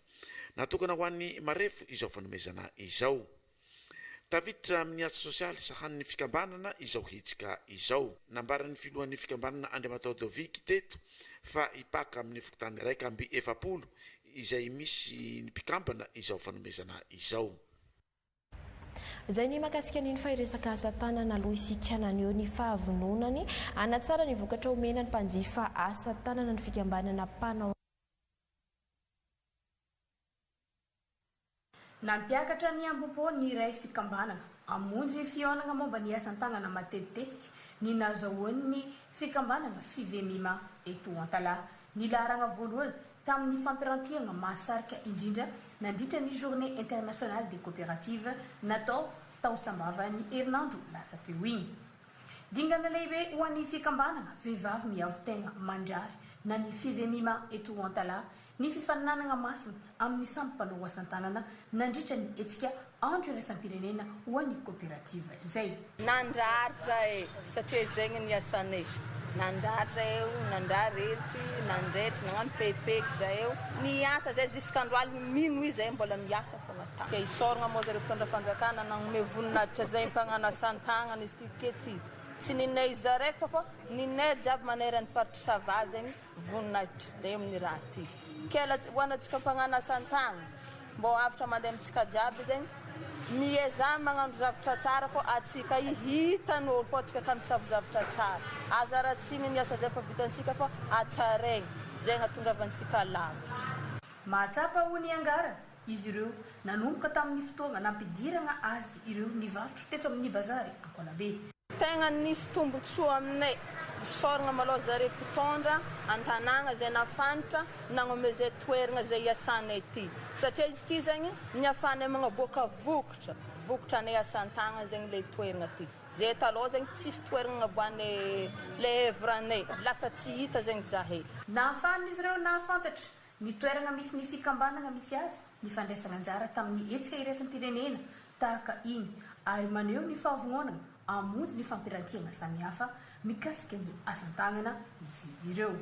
Natokana ho an'ny marefo izao fanomezana izao. Taviditra amin'ny asa sosialy sahan'ny fikambanana izao hitsika izao. Nambaran'ny filohan'ny fikambanana Andriamatao Doviky teto fa hipaka amin'ny fokotany raika amby 70 izay misy ny mpikambana izao fanomezana izao. Zay ny makasika ny fahiresaka asa tanana aloha isikanany eo ny fahavononany anatsara ny vokatra omena ny mpanjifa asa tanana ny fikambanana mpanao. Nampiakatra ny ambopô ny iray fikambanana amonjy fionana momba ny asa tanana matetika ny nazahoan'ny fikambanana fivemima eto Antala. Ny laharana voalohany tamin'ny fampirantiana mahasarika indrindra nandritra ny journée internationale des coopératives natao tao sambavany herinandro lasa teo iny. Dingana lehibe ho an'ny fikambanana vehivavy miavotena mandrary na ny fivemima eto Antala ny fifaninanana masina amin'ny samby mpanao asa tanana nandritra ny etsika andro iraisam-pirenena ho an'ny coopérative izay. Nandrary zahay satria zegny ny asanay. Nandary zahay, nandary eritry, nandretry, nagnano pepeky zahay. Ny asa zay zisk'andro aligny minuit zahay mbola miasa fogna ta. Ke isoragna moa zareo mpitondra fanjakana nagnome voninahitra zay mpagnano asan-tagnana izy ty kety. Tsy ninay zareo fa ninay jiaby maneran'ny party sava zegny voninahitra day amin'ny raha ty. Kela ho anatsika mpagnano asan-tagnana mbô afatra mandeha amintsika jiaby zegny miezana magnano zavatra tsara fô atsika hitan'olo fô atsika ka mitsavo zavatra tsara. Aza ratsiny ny asa zay fa vitantsika fa atsaraigny zay nahatongavantsika lavitra. Mahatsapa ho ny angara izy ireo nanomboka tamin'ny fotoana nampidirana azy ireo nivarotro teto amin'ny bazary Ankolabe. Tegna nisy tombotsoa aminay isoragna maloha zareo mpitondra an-tanàna zay nafantatra nagnome zay toerana zay iasanay ty satria izy ty zegny ny afanay magnaboaka vokatra anay asan-tagnana zegny le toerana ty. Zay taloha zegny tsisy toerana boanay le evranay lasa tsy hita zegny zahay. Nahafahan'izy ireo nahafantatra ny toerana misy ny fikambanana misy azy ny fandraisana anjara tamin'ny etsika iraisam-pirenena tahaka iny ary maneho ny fahavononana amonjy ny fampirantiana samihafa mikasika ny asan-tagnana izy ireo.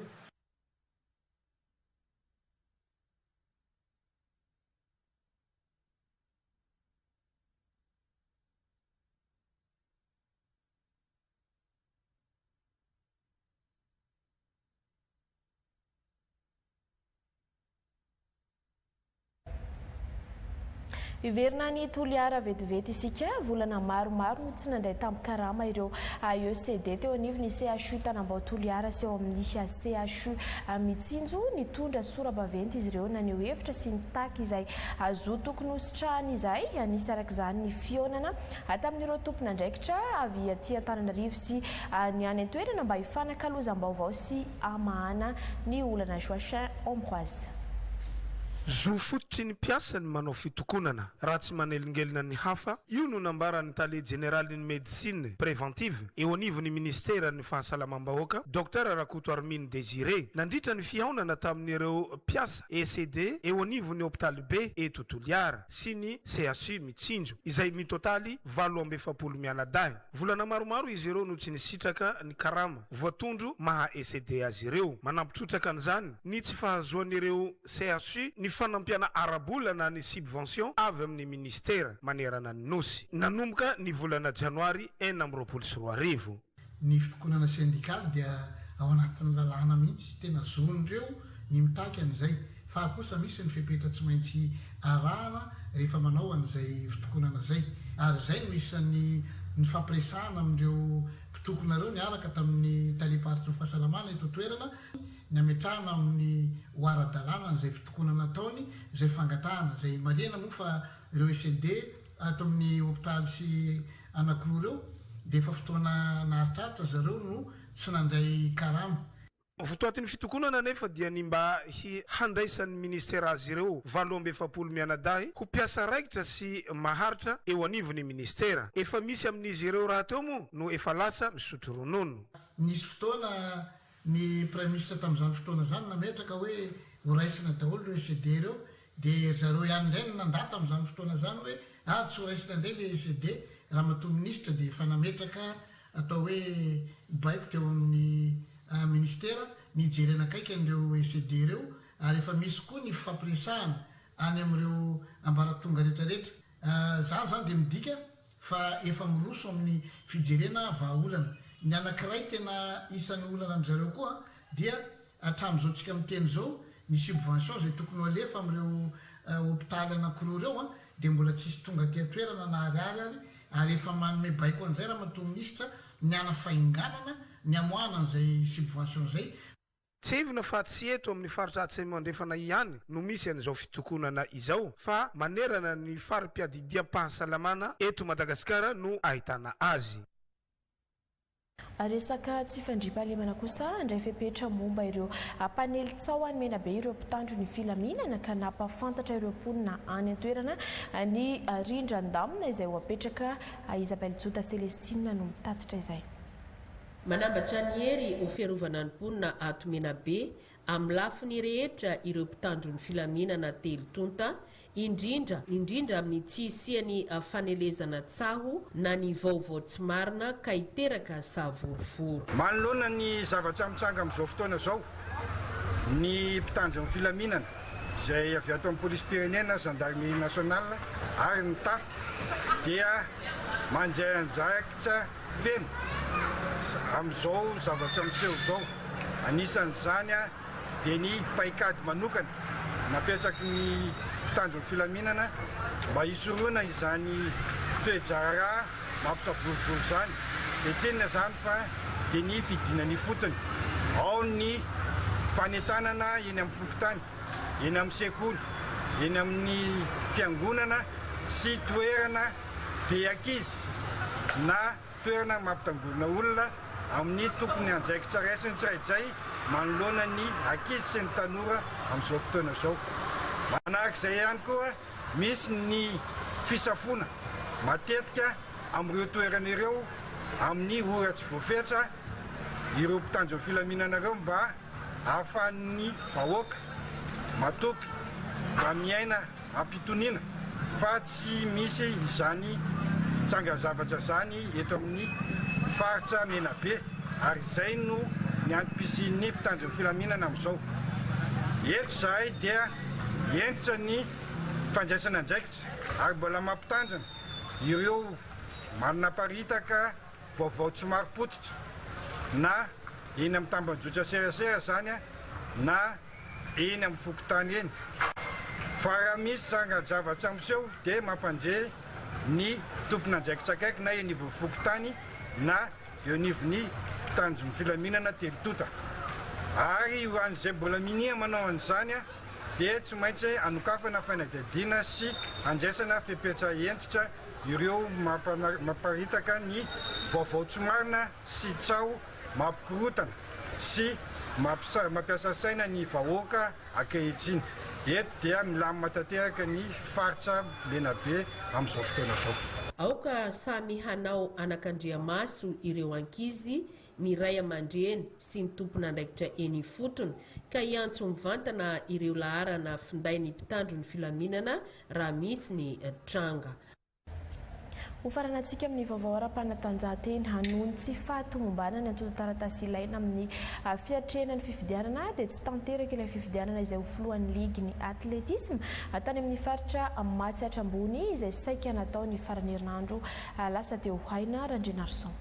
Iverina ny Toliara vetivety isika volana maromaro no tsy nandray tampikarama ireo ECD teo anivon'ny CHU Tanambao Toliara sy eo amin'ny CHU Mitsinjo nitondra sora-baventy izy ireo naneho hevitra sy nitaky izay azo tokony hositrahany izay anisy arak'izany ny fionana tamin'ireo tompon'andraikitra avy aty Antananarivo sy ny any an-toerana mba hifanakaloza-baovao sy amahana ny olana Joachim Ambroise. Zo fototry ny mpiasany manao fitokonana raha tsy manelingelina ny hafa io no nambarany tale generaliny médecine préventive eo anivon'ny ministera ny fahasalamam-bahoaka Dr Rakoto Armine Désiré nandritra ny fihaonana tamin'ireo mpiasa ECD eo anivon'ny hôpitaly B eto Toliara sy ny CHU Mitsinjo izay mitotaly 770 mianadahy. Volana maromaro izy ireo no tsy nisitraka ny karama voatondro maha ECD azy ireo. Manampitrotraka an'izany ny tsy fahazoan'ireo CHU ny fanampiana arabolana ny subvention avy amin'ny ministera manerana ny nosy nanomboka ny volana janoary 2024. Ny fitokonana sindikaly dia ao anatin'ny lalàna mihitsy tena zonondreo ny mitaky an'izay fa kosa misy ny fepetra tsy maintsy arahana rehefa manao an'izay fitokonana zay ary zay no isan'ny ny fampiresahana amin'ireo mpitokonareo ny araka tamin'ny taliparitra ny fahasalamana eto toerana ny ametrahana amin'ny hoara-dalàna n'izay fitokonana ataony zay fangatahana zay marihana moa fa ireo ECD ato amin'ny hôpitaly sy anankiroa ireo dia efa fotoana naharitraritra zareo no tsy nandray karama. Fotoatin'ny fitokonana nefa dia ny mba handraisan'ny ministera azy ireo 700 mianadahy ho piasa raikitra sy maharitra eo anivon'ny ministera. Efa misy amin'izy ireo raha teo moa no efa lasa misotro ronono. Nisy fotoana ny prime ministre tamin'izany fotoana zany nametraka hoe ho raisina daholo ireo ECD ireo dia zareo ihany indray no nandà tamin'izany fotoana zany hoe tsy ho raisina indray le ECD raha matoa ministra dia efa nametraka atao hoe baiko teo amin'ny ministera ny jerena akaiky an'ireo ECD ireo ary efa misy koa ny fampiresahana any amin'ireo ambaratonga rehetrarehetra zany zany dia midika fa efa miroso amin'ny fijerena vahaolana. Ny anankiray tena isan'ny olana an'zareo koa dia hatramin'izao tsika miteny zao ny subvention zay tokony ho alefa amin'ireo hôpitaly anankiroa ireo dia mbola tsisy tonga aty toerana na ariary ary efa manome baiko an'izay raha matoa ministra ny ana fahinganana ny amoahana an'izay subvention zay. Tsy hevina fa tsy eto amin'ny faritra Atsimo andrefana ihany no misy an'izao fitokonana izao fa manerana ny farim-piadidiam-pahasalamana eto Madagasikara no ahitana azy. Resaka tsy fandriam-pahalemana kosa andray fepetra momba ireo panely tsaoany mena be ireo mpitandro ny filaminana ka nampafantatra ireo mponina any an-toerana ny rindran-damina izay ho apetraka Isabelle Jota Celestine no mitatitra izay. Manambatra ny hery ho fiarovana ny mponina ato mena be amin'ny lafiny rehetra ireo mpitandro ny filaminana telo tonta indrindra amin'ny tsy isiany fanelezana tsaho na ny vaovao tsy marina ka hiteraka savorivoro. Manoloana ny zavatra mitsanga amin'izao fotoana zao ny mpitandro ny filaminana izay avy ato amin'ny police pyrénéenne gendarmerie nationale ary ny tafika dia mandray anjakitra feno amin'izao zavatra miseho zao. Anisan'izany dia ny paikady manokana napetraky ny mpitandro ny filaminana mba hisoroana izany toejara mampisavorivoro zany. Dia tsy inona zany fa dia ny fidinany fotony ao ny fanentanana eny amin'ny fokotany, eny amin'ny sekoly, eny amin'ny fiangonana sy toerana be ankizy na toerana mampitangorona olona amin'ny tokony anjaikitra raisiny tsiraidzay manoloana ny ankizy sy ny tanora amin'izao fotoana zao. Manarak'izay ihany koa misy ny fisafona matetika amin'ireo toerana ireo amin'ny oratsy voafetra ireo mpitandro ny filaminana ireo mba ahafahan'ny vahoaka matoky mba miaina ampitoniana fa tsy misy izany tsangazavatra zany eto amin'ny faritra mena be ary izay no ny antom-pisian'ny mpitandro ny filaminana amin'izao. Eto zahay dia entitra ny fandraisana andraikitra ary mbola mampitandrina ireo manana-paritaka vaovao tsy maro-potitra na eny amin'ny tambanjotra serasera zany na eny amin'ny fokotany eny. Fa raha misy zanga-javatra amin'izao dia mampandre ny tompona andraikitra akaiky na eny ivon'ny fokotany na eo anivon'ny mpitandro ny filaminana telo tota. Ary ho an'izay mbola minia manao an'izany dia tsy maintsy anokafana fanadihadiana sy andraisana fepetra entitra ireo mamparitaka ny vaovao tsy marina sy tsaho mampikorotana sy mampiasa saina ny vahoaka ankehitriny. Eto dia milamina tanteraka ny faritra lenabe amin'izao fotoana zao. Aoka samy hanao anakandriamaso ireo ankizy ny ray aman-dreny sy ny tompona andraikitra eny fotony ka hiantso mivantana ireo laharana finday ny mpitandro ny filaminana raha misy ny tranga. Ho faranantsika amin'ny vaovao ara-panatanjahanteny hanohy tsy fahatombombana ny antota taratasy ilaina amin'ny fiatrena ny fifidianana dia tsy tanteraka ilay fifidianana izay ho filohan'ny ligy ny atletisme tany amin'ny faritra Matsiatra ambony izay saika natao ny farany herinandro lasa teo haina Randrenarson.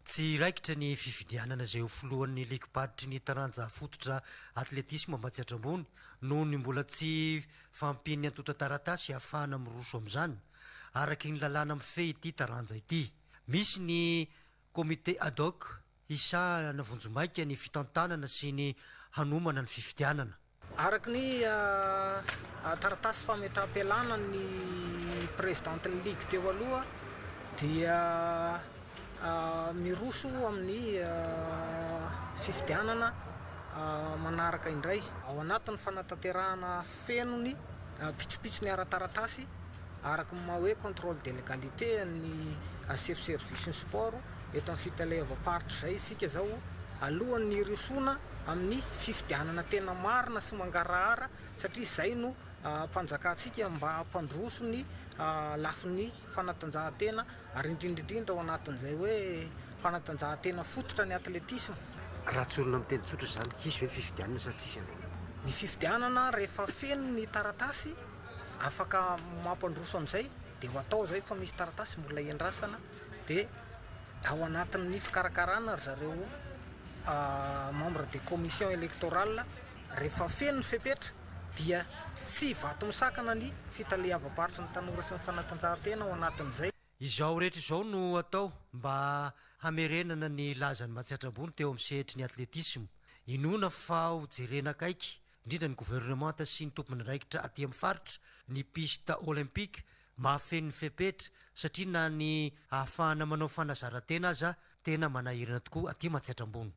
tsy raikitra ny fividianana izay ho folohan'ny lekipaditry ny taranja fototra atletisme Matsiatrambony noho ny mbola tsy fampiny antota taratasy ahafahana miroso amin'izany araky ny lalàna mifehy ity taranja ity. Misy ny comité ad hoc isa navonjomaika ny fitantanana sy ny hanomana ny fividianana. Araky ny taratasy fametam-pialana ny présidentin'ny ligue teo aloha dia miroso amin'ny fividianana manaraka indray ao anatin'ny fanatanterahana fenony pitsopitso ny ara-taratasy araky ny maha hoe contrôle de légalité ny chef service ny sport eto amin'ny fitalevaparitra zay isika zao alohan'ny rosona amin'ny fividianana tena marina sy mangarahara satria zay no mpanjakatsika mba hampandroso ny lafin'ny fanatanjahantena ary indrindrindrindra ao anatin'izay hoe fanatanjahantena fototra ny atletisme. Raha tsy olona miteny tsotra zany izy hoe fividianana sa tsisy ny fividianana rehefa feno ny taratasy afaka mampandroso amin'izay dia ho atao zay fa misy taratasy mbola iandrasana dia ao anatin'ny fikarakarana ry zareo membre de commission électorale rehefa feno ny fepetra dia tsy vato misakana ny fitaleavaparitra ny tanora sy ny fanatanjahantena ao anatin'izay. Izao rehetra izao no atao mba hamerenana ny lazany Matsiatrambony teo amin'ny sehitry ny atletisme. Inona fa ho jerena akaiky indrindra ny gouvernemanta sy ny tompony raikitra aty amin'ny faritra ny piste olympique mahafeno ny fepetra satria na ny ahafahana manao fanazarantena aza tena manahirana tokoa aty Matsiatrambony.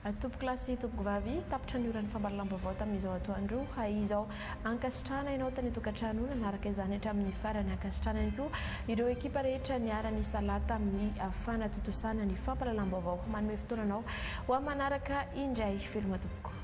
Tompo klasy tompoko vavy tapitra ny oran'ny fambalalambavao tamin'izao atoandro izao ankasitrana ianao tany tokantrano nanaraka izany hatramin'ny farany ankasitrana ihany koa ireo ekipa rehetra niara-ny salata amin'ny fanatotosana ny fampalalambavao manome fotoananao ho manaraka indray filma tompoko.